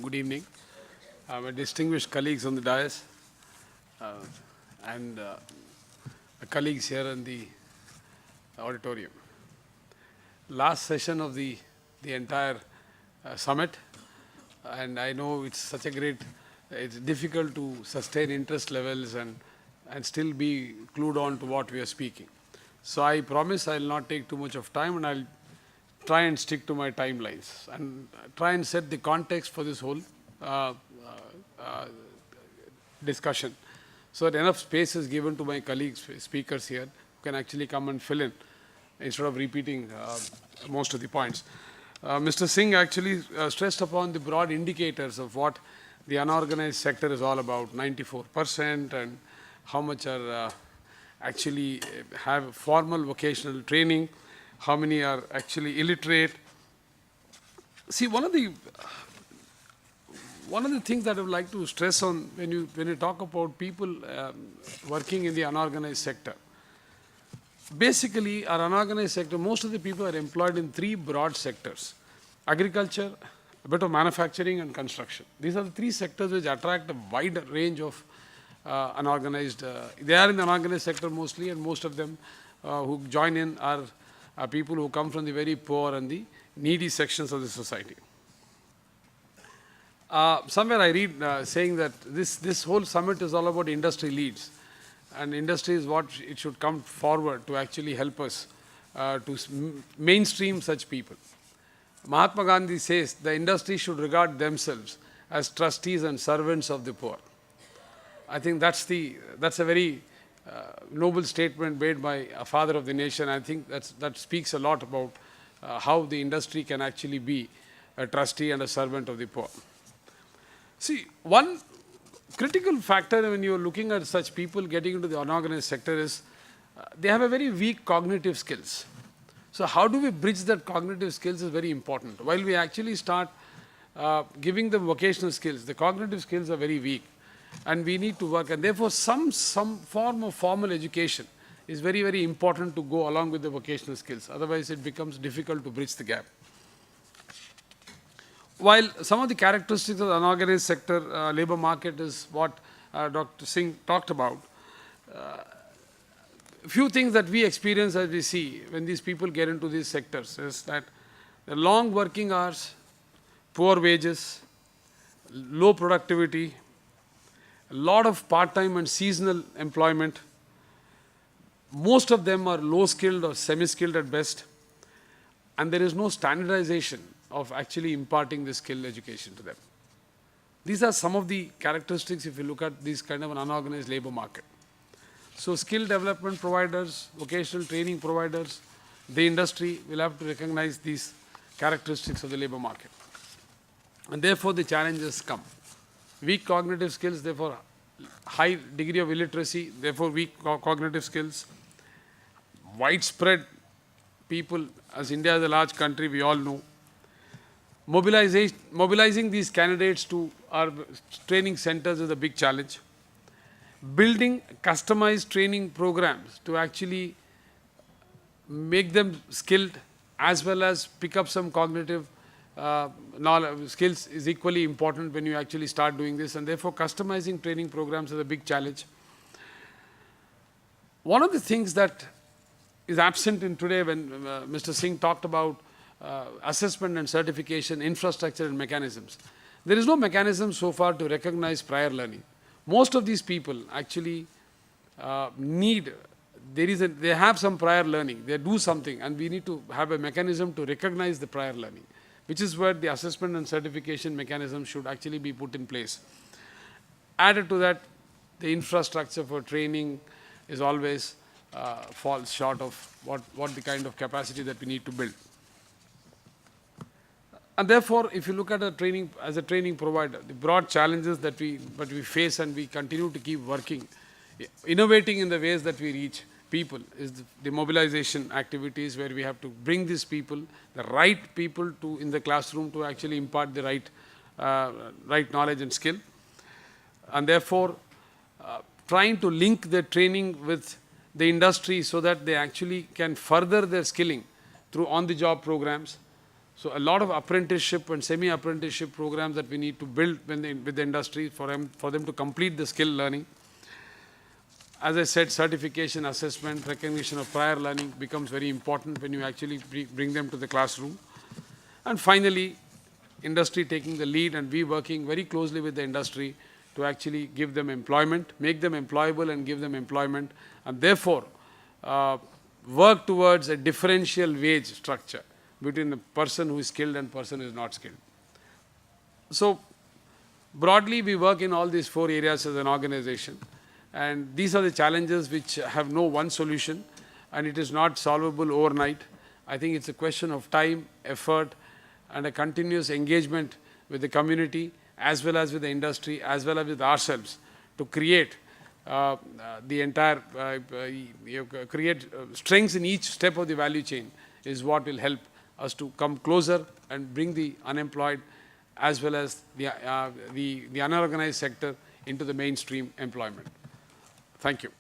Good evening. My distinguished colleagues on the dais uh, and colleagues here in the auditorium. Last session of the entire summit, and I know it's such a great, it's difficult to sustain interest levels and still be clued on to what we are speaking. So I promise I'll not take too much of time, and I'll try and stick to my timelines and try and set the context for this whole discussion, so that enough space is given to my colleagues, speakers here, who can actually come and fill in instead of repeating most of the points. Mr. Singh actually stressed upon the broad indicators of what the unorganized sector is all about, 94%, and how much are actually have formal vocational training, how many are actually illiterate. See, one of the things that I would like to stress on when you talk about people working in the unorganized sector, basically our unorganized sector, most of the people are employed in three broad sectors: agriculture, a bit of manufacturing, and construction. These are the three sectors which attract a wide range of unorganized. They are in the unorganized sector mostly, and most of them who join in are people who come from the very poor and the needy sections of the society. Somewhere I read saying that this whole summit is all about industry leads, and industry is what it should come forward to actually help us to mainstream such people. Mahatma Gandhi says the industry should regard themselves as trustees and servants of the poor. I think that's a very noble statement made by a father of the nation. I think that speaks a lot about how the industry can actually be a trustee and a servant of the poor. See, one critical factor when you're looking at such people getting into the unorganized sector is they have a very weak cognitive skills. So how do we bridge that cognitive skills is very important. While we actually start giving them vocational skills, the cognitive skills are very weak, and we need to work, and therefore some form of formal education is very, very important to go along with the vocational skills. Otherwise it becomes difficult to bridge the gap. While some of the characteristics of the unorganized sector labor market is what Dr. Singh talked about, a few things that we experience as we see when these people get into these sectors is that the long working hours, poor wages, low productivity, a lot of part-time and seasonal employment. Most of them are low-skilled or semi-skilled at best, and there is no standardization of actually imparting the skill education to them. These are some of the characteristics if you look at this kind of an unorganized labor market. So skill development providers, vocational training providers, the industry will have to recognize these characteristics of the labor market. And therefore the challenges come. Weak cognitive skills, therefore high degree of illiteracy, therefore weak cognitive skills. Widespread people, as India is a large country, we all know. Mobilizing these candidates to our training centers is a big challenge. Building customized training programs to actually make them skilled as well as pick up some cognitive knowledge, skills is equally important when you actually start doing this, and therefore customizing training programs is a big challenge. One of the things that is absent in today when Mr. Singh talked about assessment and certification, infrastructure and mechanisms. There is no mechanism so far to recognize prior learning. Most of these people actually they have some prior learning, they do something, and we need to have a mechanism to recognize the prior learning, which is where the assessment and certification mechanism should actually be put in place. Added to that, the infrastructure for training is always falls short of what the kind of capacity that we need to build. And therefore, if you look at as a training provider, the broad challenges that we face, and we continue to keep working, innovating in the ways that we reach people, is the mobilization activities, where we have to bring these people, the right people in the classroom to actually impart the right knowledge and skill. And therefore, trying to link their training with the industry so that they actually can further their skilling through on-the-job programs. So a lot of apprenticeship and semi-apprenticeship programs that we need to build with the industry for them to complete the skill learning. As I said, certification, assessment, recognition of prior learning becomes very important when you actually bring them to the classroom. And finally, industry taking the lead and we working very closely with the industry to actually give them employment, make them employable and give them employment, and therefore work towards a differential wage structure between the person who is skilled and person who is not skilled. So broadly, we work in all these 4 areas as an organization. And these are the challenges which have no one solution, and it is not solvable overnight. I think it's a question of time, effort, and a continuous engagement with the community, as well as with the industry, as well as with ourselves, to create the entire, create strengths in each step of the value chain is what will help us to come closer and bring the unemployed as well as the unorganized sector into the mainstream employment. Thank you.